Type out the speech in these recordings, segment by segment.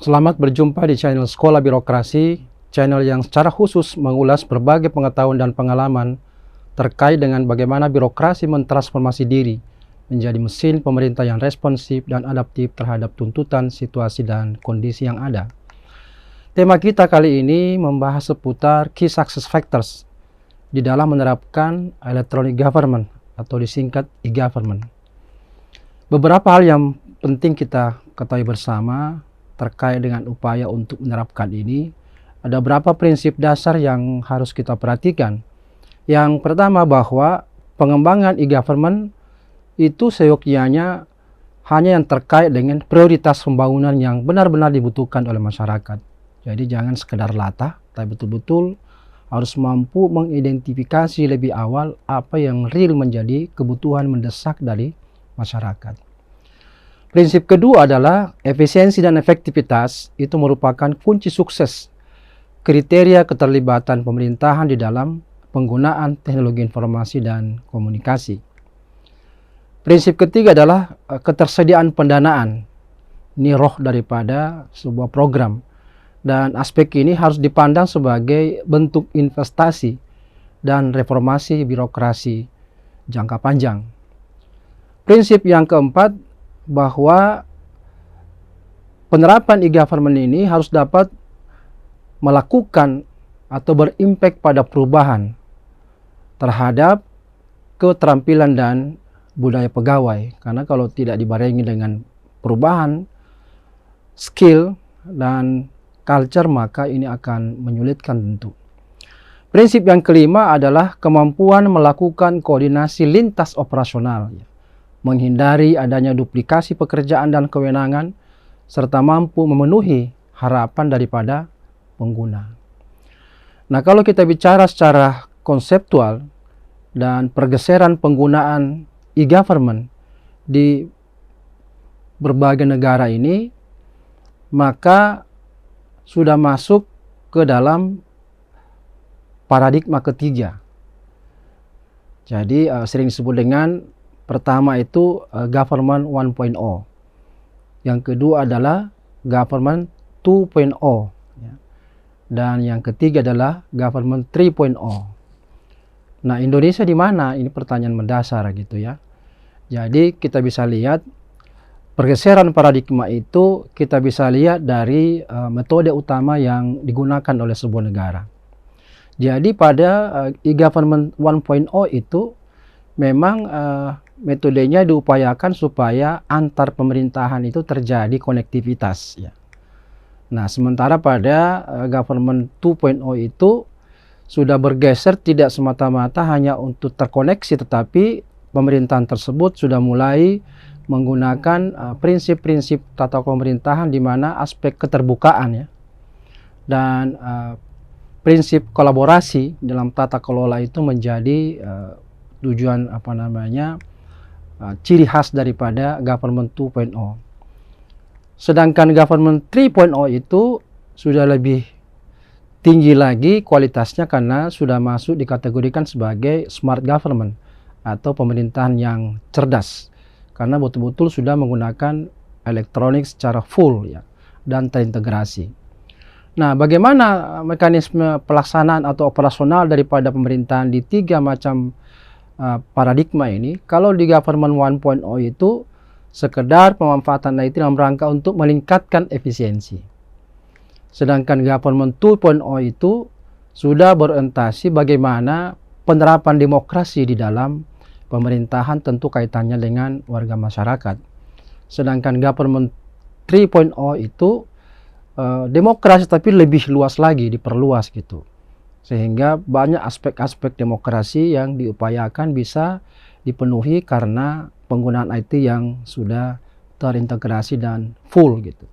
Selamat berjumpa di channel Sekolah Birokrasi, channel yang secara khusus mengulas berbagai pengetahuan dan pengalaman terkait dengan bagaimana birokrasi mentransformasi diri menjadi mesin pemerintah yang responsif dan adaptif terhadap tuntutan, situasi, dan kondisi yang ada. Tema kita kali ini membahas seputar Key Success Factors di dalam menerapkan Electronic Government atau disingkat e-government. Beberapa hal yang penting kita ketahui bersama terkait dengan upaya untuk menerapkan ini. Ada beberapa prinsip dasar yang harus kita perhatikan. Yang pertama, bahwa pengembangan e-government itu seyogyanya hanya yang terkait dengan prioritas pembangunan yang benar-benar dibutuhkan oleh masyarakat. Jadi jangan sekedar latah, tapi betul-betul harus mampu mengidentifikasi lebih awal apa yang real menjadi kebutuhan mendesak dari masyarakat. Prinsip kedua adalah efisiensi dan efektivitas itu merupakan kunci sukses kriteria keterlibatan pemerintahan di dalam penggunaan teknologi informasi dan komunikasi. Prinsip ketiga adalah ketersediaan pendanaan. Ini roh daripada sebuah program. Dan aspek ini harus dipandang sebagai bentuk investasi dan reformasi birokrasi jangka panjang. Prinsip yang keempat, bahwa penerapan e-government ini harus dapat melakukan atau berimpact pada perubahan terhadap keterampilan dan budaya pegawai. Karena kalau tidak dibarengi dengan perubahan skill dan culture, maka ini akan menyulitkan tentu. Prinsip yang kelima adalah kemampuan melakukan koordinasi lintas operasional, menghindari adanya duplikasi pekerjaan dan kewenangan, serta mampu memenuhi harapan daripada pengguna. Nah, kalau kita bicara secara konseptual dan pergeseran penggunaan e-government di berbagai negara ini, maka sudah masuk ke dalam paradigma ketiga. Jadi sering disebut dengan pertama itu government 1.0. Yang kedua adalah government 2.0. Dan yang ketiga adalah government 3.0. Nah, Indonesia di mana? Ini pertanyaan mendasar gitu ya. Jadi kita bisa lihat pergeseran paradigma itu kita bisa lihat dari metode utama yang digunakan oleh sebuah negara. Jadi pada e-government 1.0 itu memang metodenya diupayakan supaya antar pemerintahan itu terjadi konektivitas. Ya. Nah, sementara pada government 2.0 itu sudah bergeser tidak semata-mata hanya untuk terkoneksi, tetapi pemerintahan tersebut sudah mulai menggunakan prinsip-prinsip tata pemerintahan di mana aspek keterbukaan ya dan prinsip kolaborasi dalam tata kelola itu menjadi tujuan ciri khas daripada government 2.0. Sedangkan government 3.0 itu sudah lebih tinggi lagi kualitasnya karena sudah masuk dikategorikan sebagai smart government atau pemerintahan yang cerdas. Karena betul-betul sudah menggunakan elektronik secara full ya, dan terintegrasi. Nah, bagaimana mekanisme pelaksanaan atau operasional daripada pemerintahan di tiga macam paradigma ini? Kalau di government 1.0 itu sekedar pemanfaatan IT dalam rangka untuk meningkatkan efisiensi. Sedangkan government 2.0 itu sudah berorientasi bagaimana penerapan demokrasi di dalam pemerintahan, tentu kaitannya dengan warga masyarakat. Sedangkan government 3.0 itu demokrasi tapi lebih luas lagi, diperluas gitu. Sehingga banyak aspek-aspek demokrasi yang diupayakan bisa dipenuhi karena penggunaan IT yang sudah terintegrasi dan full gitu.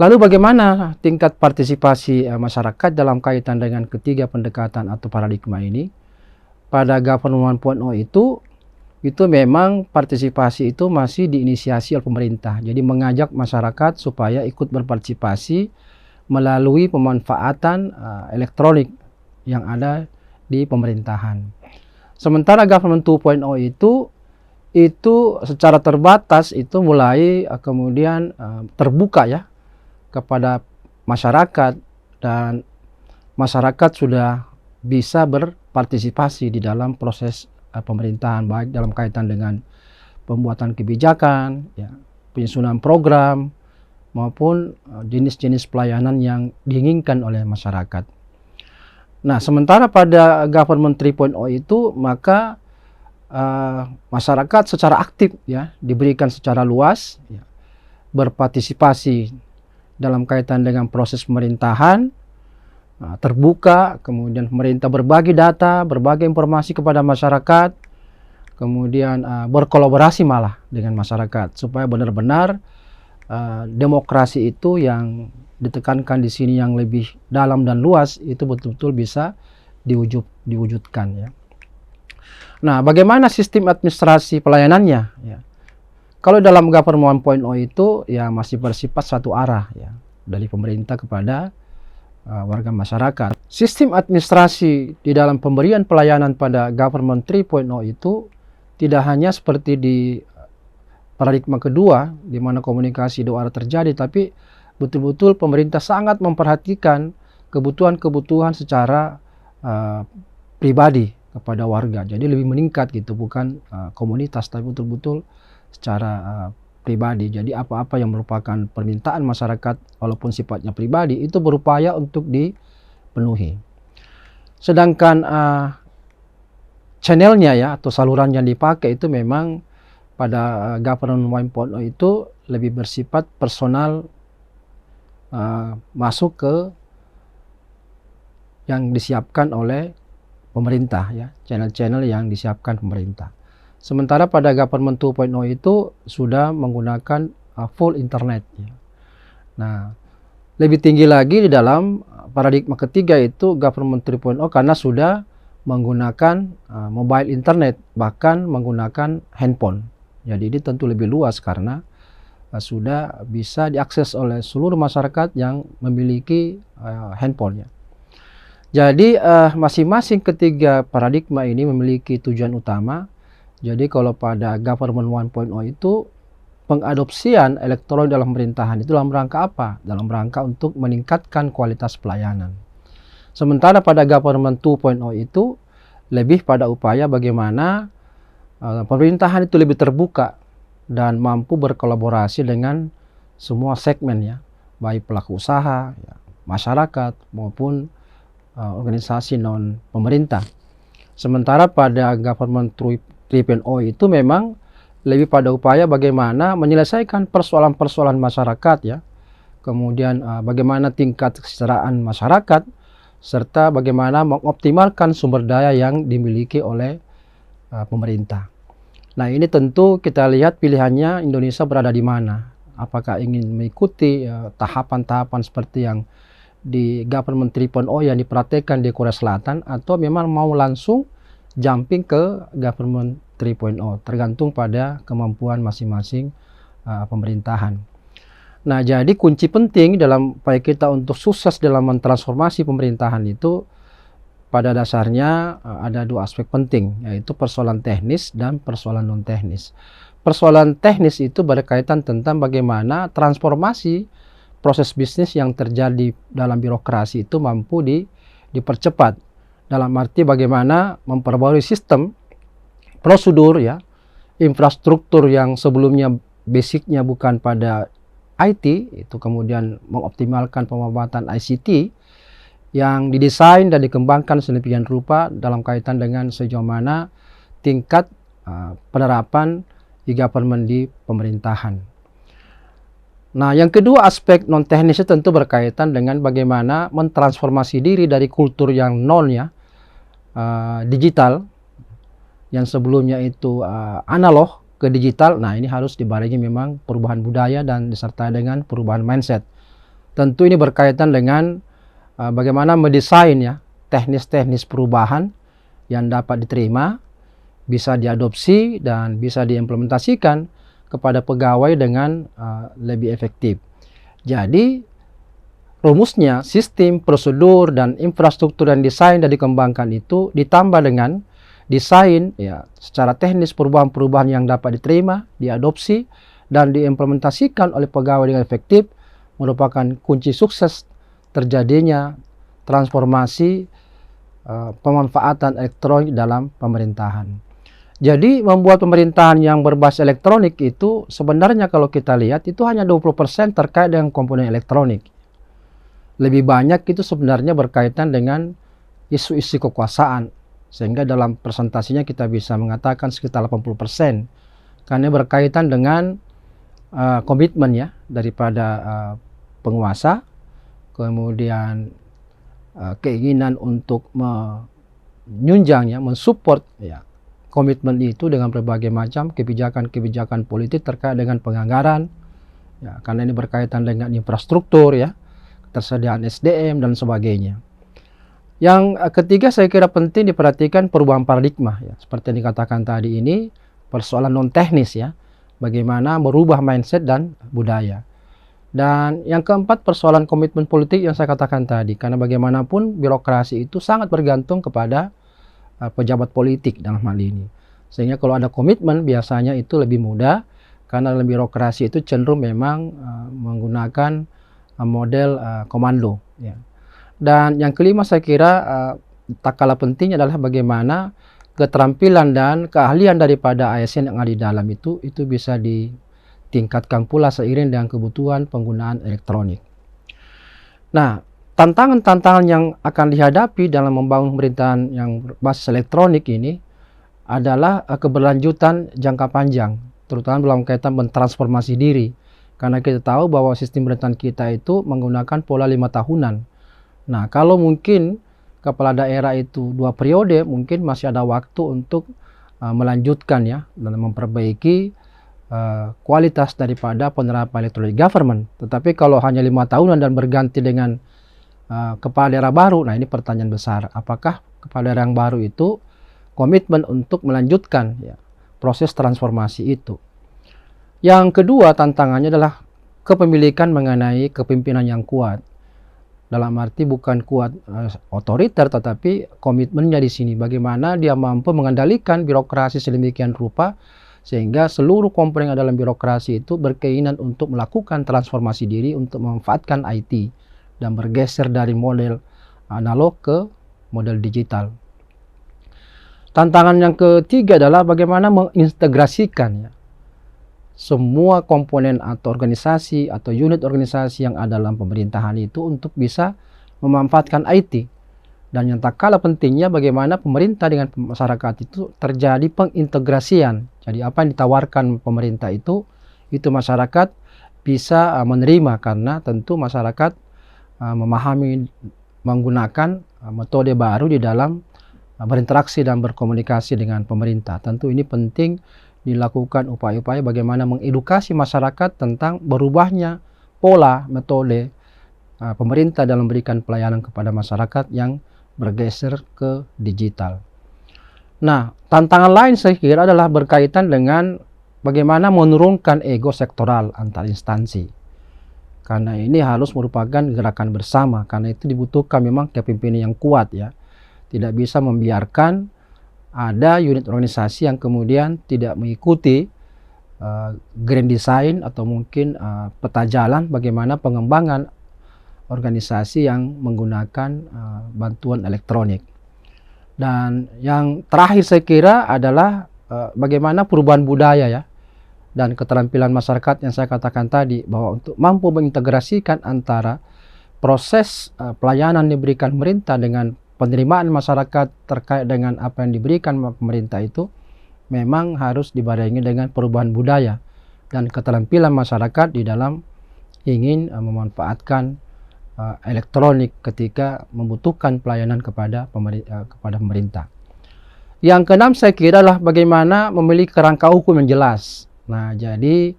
Lalu bagaimana tingkat partisipasi masyarakat dalam kaitan dengan ketiga pendekatan atau paradigma ini? Pada government 1.0 itu memang partisipasi itu masih diinisiasi oleh pemerintah. Jadi mengajak masyarakat supaya ikut berpartisipasi melalui pemanfaatan elektronik yang ada di pemerintahan. Sementara government 2.0 itu secara terbatas itu mulai kemudian terbuka ya, kepada masyarakat, dan masyarakat sudah bisa berpartisipasi di dalam proses pemerintahan, baik dalam kaitan dengan pembuatan kebijakan, ya, penyusunan program, maupun jenis-jenis pelayanan yang diinginkan oleh masyarakat. Nah, sementara pada Government 3.0 itu, maka masyarakat secara aktif, ya, diberikan secara luas, ya, berpartisipasi dalam kaitan dengan proses pemerintahan, terbuka, kemudian pemerintah berbagi data, berbagi informasi kepada masyarakat, kemudian berkolaborasi malah dengan masyarakat, supaya benar-benar demokrasi itu yang ditekankan di sini yang lebih dalam dan luas itu betul-betul bisa diwujudkan, ya. Nah, bagaimana sistem administrasi pelayanannya, ya? Kalau dalam Government 1.0 itu ya masih bersifat satu arah, ya, dari pemerintah kepada warga masyarakat. Sistem administrasi di dalam pemberian pelayanan pada Government 3.0 itu tidak hanya seperti di paradigma kedua, di mana komunikasi dua arah terjadi, tapi betul-betul pemerintah sangat memperhatikan kebutuhan-kebutuhan secara pribadi kepada warga. Jadi lebih meningkat gitu, bukan komunitas, tapi betul-betul secara pribadi. Jadi apa-apa yang merupakan permintaan masyarakat walaupun sifatnya pribadi itu berupaya untuk dipenuhi. Sedangkan channelnya, ya, atau saluran yang dipakai itu memang pada Government 1.0 itu lebih bersifat personal, masuk ke yang disiapkan oleh pemerintah, ya, channel-channel yang disiapkan pemerintah. Sementara pada Government 2.0 itu sudah menggunakan full internet, ya. Nah, lebih tinggi lagi di dalam paradigma ketiga itu Government 3.0 karena sudah menggunakan mobile internet, bahkan menggunakan handphone. Jadi ini tentu lebih luas karena sudah bisa diakses oleh seluruh masyarakat yang memiliki handphone, ya. Jadi masing-masing ketiga paradigma ini memiliki tujuan utama. Jadi kalau pada Government 1.0 itu pengadopsian elektronik dalam pemerintahan itu dalam rangka apa? Dalam rangka untuk meningkatkan kualitas pelayanan. Sementara pada Government 2.0 itu lebih pada upaya bagaimana pemerintahan itu lebih terbuka dan mampu berkolaborasi dengan semua segmen, ya, baik pelaku usaha, ya, masyarakat maupun organisasi non pemerintah. Sementara pada Government 3.0 itu memang lebih pada upaya bagaimana menyelesaikan persoalan-persoalan masyarakat, ya, kemudian bagaimana tingkat kesejahteraan masyarakat, serta bagaimana mengoptimalkan sumber daya yang dimiliki oleh pemerintah. Nah, ini tentu kita lihat pilihannya Indonesia berada di mana. Apakah ingin mengikuti tahapan-tahapan seperti yang di Government 3.0 yang dipraktekkan di Korea Selatan, atau memang mau langsung jumping ke Government 3.0, tergantung pada kemampuan masing-masing pemerintahan. Nah, jadi kunci penting dalam upaya kita untuk sukses dalam mentransformasi pemerintahan itu pada dasarnya ada dua aspek penting, yaitu persoalan teknis dan persoalan non teknis. Persoalan teknis itu berkaitan tentang bagaimana transformasi proses bisnis yang terjadi dalam birokrasi itu mampu dipercepat, dalam arti bagaimana memperbarui sistem, prosedur, ya, infrastruktur yang sebelumnya basicnya bukan pada IT, itu kemudian mengoptimalkan pemanfaatan ICT yang didesain dan dikembangkan sedemikian rupa dalam kaitan dengan sejauh mana tingkat penerapan e-government di pemerintahan. Nah, yang kedua aspek non teknisnya tentu berkaitan dengan bagaimana mentransformasi diri dari kultur yang non, digital, yang sebelumnya itu analog ke digital. Nah, ini harus dibarengi memang perubahan budaya dan disertai dengan perubahan mindset. Tentu ini berkaitan dengan bagaimana mendesain, ya, teknis-teknis perubahan yang dapat diterima, bisa diadopsi dan bisa diimplementasikan kepada pegawai dengan lebih efektif. Jadi rumusnya sistem, prosedur, dan infrastruktur yang desain dan dikembangkan itu ditambah dengan desain, ya, secara teknis perubahan-perubahan yang dapat diterima, diadopsi, dan diimplementasikan oleh pegawai dengan efektif, merupakan kunci sukses terjadinya transformasi pemanfaatan elektronik dalam pemerintahan. Jadi membuat pemerintahan yang berbasis elektronik itu sebenarnya kalau kita lihat itu hanya 20% terkait dengan komponen elektronik. Lebih banyak itu sebenarnya berkaitan dengan isu-isu kekuasaan. Sehingga dalam presentasinya kita bisa mengatakan sekitar 80%. Karena berkaitan dengan komitmen ya daripada penguasa, kemudian keinginan untuk menunjangnya, mensupport ya komitmen itu dengan berbagai macam kebijakan-kebijakan politik terkait dengan penganggaran ya, karena ini berkaitan dengan infrastruktur ya, ketersediaan SDM dan sebagainya. Yang ketiga saya kira penting diperhatikan perubahan paradigma ya, seperti yang dikatakan tadi ini persoalan non teknis ya, bagaimana merubah mindset dan budaya. Dan yang keempat persoalan komitmen politik yang saya katakan tadi, karena bagaimanapun birokrasi itu sangat bergantung kepada pejabat politik dalam hal ini. Sehingga kalau ada komitmen biasanya itu lebih mudah, karena dalam birokrasi itu cenderung memang menggunakan model komando ya. Dan yang kelima saya kira tak kalah penting adalah bagaimana keterampilan dan keahlian daripada ASN yang ada di dalam itu bisa ditingkatkan pula seiring dengan kebutuhan penggunaan elektronik. Nah, tantangan-tantangan yang akan dihadapi dalam membangun pemerintahan yang berbasis elektronik ini adalah keberlanjutan jangka panjang, terutama dalam kaitan mentransformasi diri. Karena kita tahu bahwa sistem pemerintahan kita itu menggunakan pola 5 tahunan. Nah, kalau mungkin kepala daerah itu 2 periode, mungkin masih ada waktu untuk melanjutkan ya, dan memperbaiki kualitas daripada penerapan electronic government. Tetapi kalau hanya 5 tahunan dan berganti dengan kepala daerah baru, nah ini pertanyaan besar, apakah kepala daerah yang baru itu komitmen untuk melanjutkan ya, proses transformasi itu. Yang kedua tantangannya adalah kepemilikan mengenai kepemimpinan yang kuat. Dalam arti bukan kuat otoriter, tetapi komitmennya di sini bagaimana dia mampu mengendalikan birokrasi sedemikian rupa sehingga seluruh komponen dalam birokrasi itu berkeinginan untuk melakukan transformasi diri untuk memanfaatkan IT dan bergeser dari model analog ke model digital. Tantangan yang ketiga adalah bagaimana mengintegrasikan ya, semua komponen atau organisasi atau unit organisasi yang ada dalam pemerintahan itu untuk bisa memanfaatkan IT. Dan yang tak kalah pentingnya bagaimana pemerintah dengan masyarakat itu terjadi pengintegrasian. Jadi apa yang ditawarkan pemerintah itu masyarakat bisa menerima, karena tentu masyarakat memahami menggunakan metode baru di dalam berinteraksi dan berkomunikasi dengan pemerintah. Tentu ini penting dilakukan upaya-upaya bagaimana mengedukasi masyarakat tentang berubahnya pola metode pemerintah dalam memberikan pelayanan kepada masyarakat yang bergeser ke digital. Nah, tantangan lain saya kira adalah berkaitan dengan bagaimana menurunkan ego sektoral antar instansi. Karena ini harus merupakan gerakan bersama, karena itu dibutuhkan memang kepemimpinan yang kuat ya. Tidak bisa membiarkan ada unit organisasi yang kemudian tidak mengikuti grand design atau mungkin peta jalan bagaimana pengembangan organisasi yang menggunakan bantuan elektronik. Dan yang terakhir saya kira adalah bagaimana perubahan budaya ya, dan keterampilan masyarakat yang saya katakan tadi, bahwa untuk mampu mengintegrasikan antara proses pelayanan diberikan pemerintah dengan penerimaan masyarakat terkait dengan apa yang diberikan pemerintah itu memang harus dibarengi dengan perubahan budaya dan keterampilan masyarakat di dalam ingin memanfaatkan elektronik ketika membutuhkan pelayanan kepada pemerintah. Yang keenam saya kira adalah bagaimana memiliki kerangka hukum yang jelas. Nah, jadi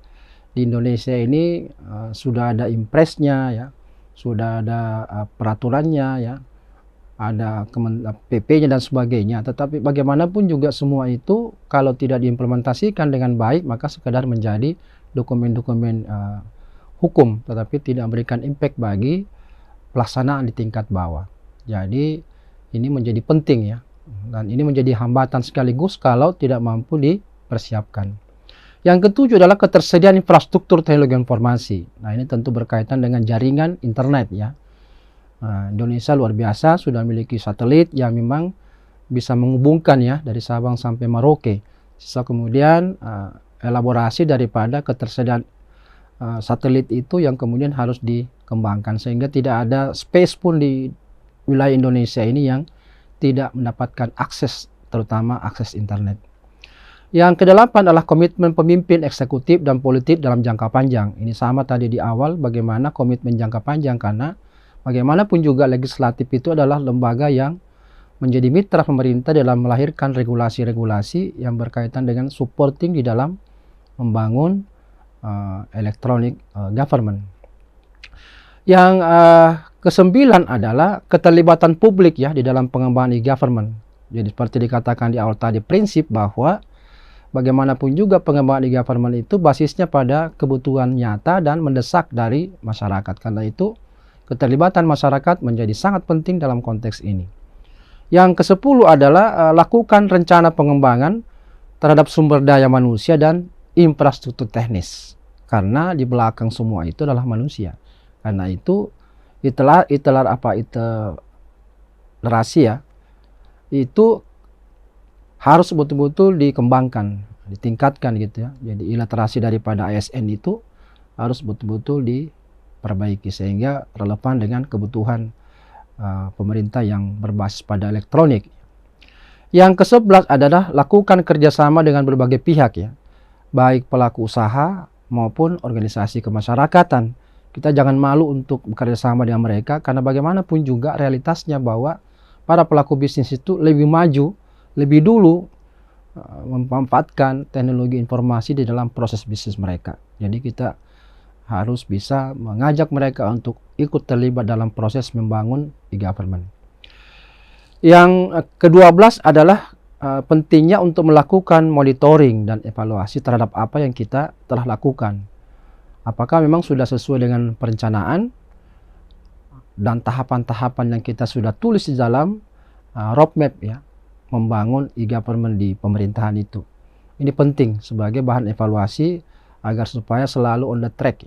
di Indonesia ini sudah ada impresnya ya, sudah ada peraturannya ya, ada PP-nya dan sebagainya. Tetapi bagaimanapun juga semua itu kalau tidak diimplementasikan dengan baik maka sekedar menjadi dokumen-dokumen hukum, tetapi tidak memberikan impact bagi pelaksanaan di tingkat bawah. Jadi ini menjadi penting ya, dan ini menjadi hambatan sekaligus kalau tidak mampu dipersiapkan. Yang ketujuh adalah ketersediaan infrastruktur teknologi informasi. Nah, ini tentu berkaitan dengan jaringan internet ya. Nah, Indonesia luar biasa sudah memiliki satelit yang memang bisa menghubungkan ya dari Sabang sampai Merauke. Sisa kemudian elaborasi daripada ketersediaan satelit itu yang kemudian harus dikembangkan sehingga tidak ada space pun di wilayah Indonesia ini yang tidak mendapatkan akses, terutama akses internet. Yang kedelapan adalah komitmen pemimpin eksekutif dan politik dalam jangka panjang. Ini sama tadi di awal, bagaimana komitmen jangka panjang, karena bagaimanapun juga legislatif itu adalah lembaga yang menjadi mitra pemerintah dalam melahirkan regulasi-regulasi yang berkaitan dengan supporting di dalam membangun electronic government. Yang kesembilan adalah keterlibatan publik ya di dalam pengembangan e-government. Jadi seperti dikatakan di awal tadi, prinsip bahwa bagaimanapun juga pengembangan e-government itu basisnya pada kebutuhan nyata dan mendesak dari masyarakat. Karena itu keterlibatan masyarakat menjadi sangat penting dalam konteks ini. Yang ke-10 adalah lakukan rencana pengembangan terhadap sumber daya manusia dan infrastruktur teknis. Karena di belakang semua itu adalah manusia. Karena itu literasi ya, itu harus betul-betul dikembangkan, ditingkatkan gitu ya. Jadi literasi daripada ASN itu harus betul-betul diperbaiki sehingga relevan dengan kebutuhan pemerintah yang berbasis pada elektronik. Yang ke-11 adalah lakukan kerjasama dengan berbagai pihak ya, baik pelaku usaha maupun organisasi kemasyarakatan. Kita jangan malu untuk bekerjasama dengan mereka, karena bagaimanapun juga realitasnya bahwa para pelaku bisnis itu lebih maju, lebih dulu memanfaatkan teknologi informasi di dalam proses bisnis mereka. Jadi kita harus bisa mengajak mereka untuk ikut terlibat dalam proses membangun e-government. Yang ke-12 adalah pentingnya untuk melakukan monitoring dan evaluasi terhadap apa yang kita telah lakukan. Apakah memang sudah sesuai dengan perencanaan dan tahapan-tahapan yang kita sudah tulis di dalam roadmap ya, membangun e-government di pemerintahan itu. Ini penting sebagai bahan evaluasi agar supaya selalu on the track.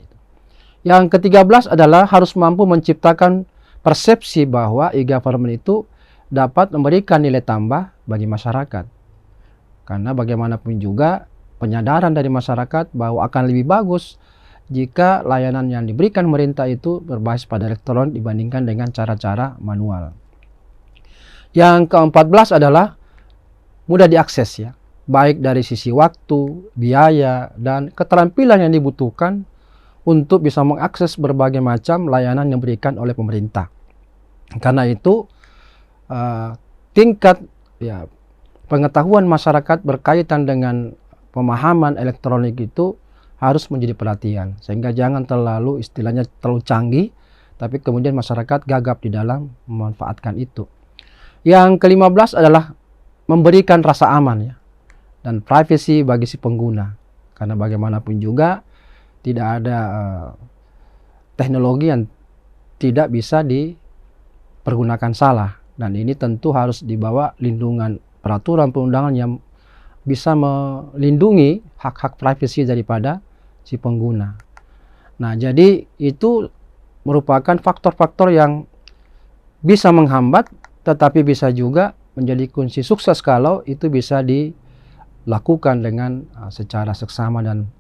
Yang ke-13 adalah harus mampu menciptakan persepsi bahwa e-government itu dapat memberikan nilai tambah bagi masyarakat. Karena bagaimanapun juga penyadaran dari masyarakat bahwa akan lebih bagus jika layanan yang diberikan pemerintah itu berbasis pada elektronik dibandingkan dengan cara-cara manual. Yang ke-14 adalah mudah diakses ya, baik dari sisi waktu, biaya, dan keterampilan yang dibutuhkan untuk bisa mengakses berbagai macam layanan yang diberikan oleh pemerintah. Karena itu tingkat ya, pengetahuan masyarakat berkaitan dengan pemahaman elektronik itu harus menjadi perhatian, sehingga jangan terlalu istilahnya terlalu canggih, tapi kemudian masyarakat gagap di dalam memanfaatkan itu. Yang ke-15 adalah memberikan rasa aman ya, dan privasi bagi si pengguna, karena bagaimanapun juga tidak ada teknologi yang tidak bisa dipergunakan salah, dan ini tentu harus dibawa lindungan peraturan perundangan yang bisa melindungi hak-hak privasi daripada si pengguna. Nah, jadi itu merupakan faktor-faktor yang bisa menghambat, tetapi bisa juga menjadi kunci sukses kalau itu bisa dilakukan dengan secara seksama dan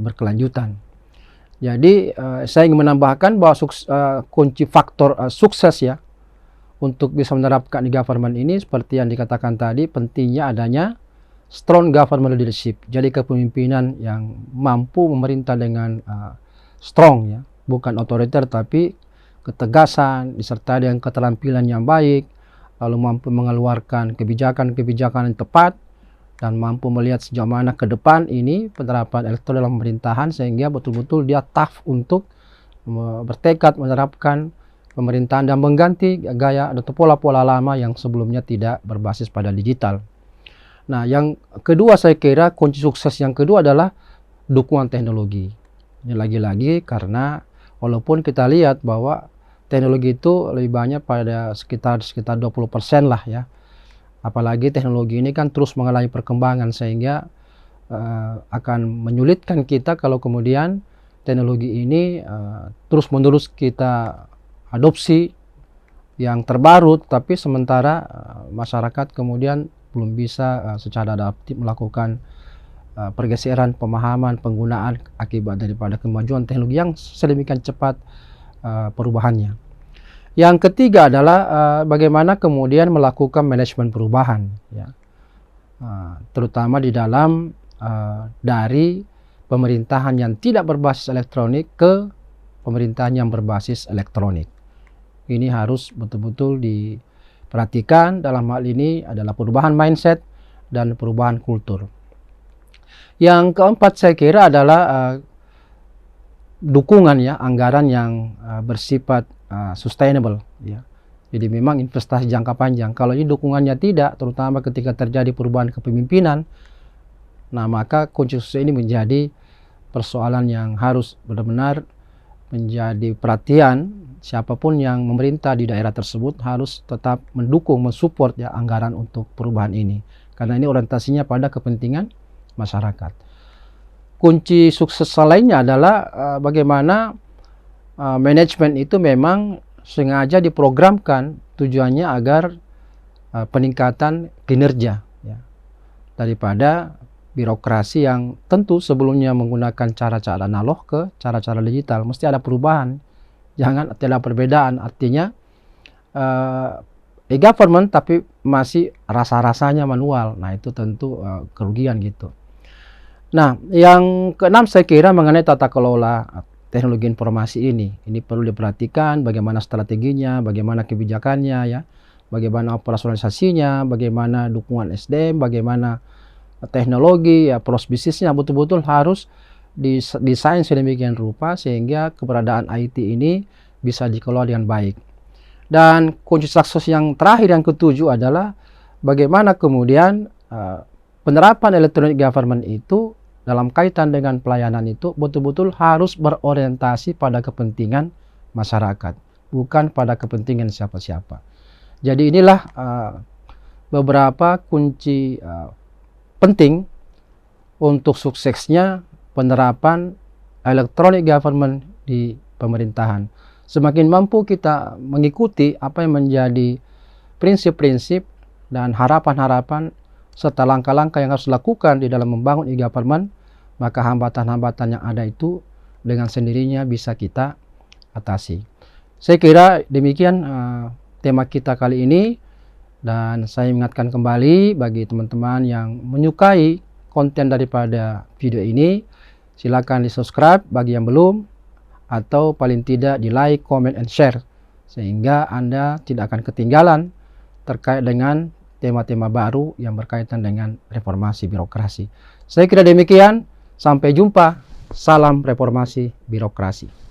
berkelanjutan. Jadi saya ingin menambahkan bahwa kunci faktor sukses ya untuk bisa menerapkan e-government ini seperti yang dikatakan tadi, pentingnya adanya strong government leadership. Jadi kepemimpinan yang mampu memerintah dengan strong ya, bukan otoriter tapi ketegasan disertai dengan keterampilan yang baik, lalu mampu mengeluarkan kebijakan-kebijakan yang tepat dan mampu melihat sejauh mana ke depan ini penerapan elektronik dalam pemerintahan, sehingga betul-betul dia tough untuk bertekad menerapkan pemerintahan dan mengganti gaya atau pola-pola lama yang sebelumnya tidak berbasis pada digital. Nah, yang kedua saya kira kunci sukses yang kedua adalah dukungan teknologi. Ini lagi-lagi karena walaupun kita lihat bahwa teknologi itu lebih banyak pada sekitar 20% lah ya. Apalagi teknologi ini kan terus mengalami perkembangan, sehingga akan menyulitkan kita kalau kemudian teknologi ini terus-menerus kita adopsi yang terbaru, tapi sementara masyarakat kemudian belum bisa secara adaptif melakukan pergeseran pemahaman penggunaan akibat daripada kemajuan teknologi yang sedemikian cepat perubahannya. Yang ketiga adalah bagaimana kemudian melakukan manajemen perubahan, ya. Terutama di dalam dari pemerintahan yang tidak berbasis elektronik ke pemerintahan yang berbasis elektronik. Ini harus betul-betul diperhatikan. Dalam hal ini adalah perubahan mindset dan perubahan kultur. Yang keempat saya kira adalah dukungan, ya, anggaran yang bersifat sustainable, ya. Jadi memang investasi jangka panjang. Kalau ini dukungannya tidak, terutama ketika terjadi perubahan kepemimpinan, nah maka kunci sukses ini menjadi persoalan yang harus benar-benar menjadi perhatian. Siapapun yang memerintah di daerah tersebut harus tetap mendukung, mensupport, ya, anggaran untuk perubahan ini, karena ini orientasinya pada kepentingan masyarakat. Kunci sukses lainnya adalah bagaimana manajemen itu memang sengaja diprogramkan tujuannya agar peningkatan kinerja, ya, daripada birokrasi yang tentu sebelumnya menggunakan cara-cara analog ke cara-cara digital. Mesti ada perubahan, jangan ada perbedaan. Artinya e-government tapi masih rasa-rasanya manual. Nah itu tentu kerugian gitu. Nah yang keenam saya kira mengenai tata kelola teknologi informasi ini perlu diperhatikan bagaimana strateginya, bagaimana kebijakannya, ya, bagaimana operasionalisasinya, bagaimana dukungan SDM, bagaimana teknologi, ya, proses bisnisnya betul-betul harus didesain sedemikian rupa sehingga keberadaan IT ini bisa dikelola dengan baik. Dan kunci sukses yang terakhir, yang ketujuh, adalah bagaimana kemudian penerapan electronic government itu dalam kaitan dengan pelayanan itu betul-betul harus berorientasi pada kepentingan masyarakat, bukan pada kepentingan siapa-siapa. Jadi inilah beberapa kunci penting untuk suksesnya penerapan electronic government di pemerintahan. Semakin mampu kita mengikuti apa yang menjadi prinsip-prinsip dan harapan-harapan serta langkah-langkah yang harus dilakukan di dalam membangun e-government, maka hambatan-hambatan yang ada itu dengan sendirinya bisa kita atasi. Saya kira demikian tema kita kali ini, dan saya ingatkan kembali bagi teman-teman yang menyukai konten daripada video ini, silakan di subscribe bagi yang belum, atau paling tidak di like, comment, and share, sehingga Anda tidak akan ketinggalan terkait dengan tema-tema baru yang berkaitan dengan reformasi birokrasi. Saya kira demikian, sampai jumpa, salam reformasi birokrasi.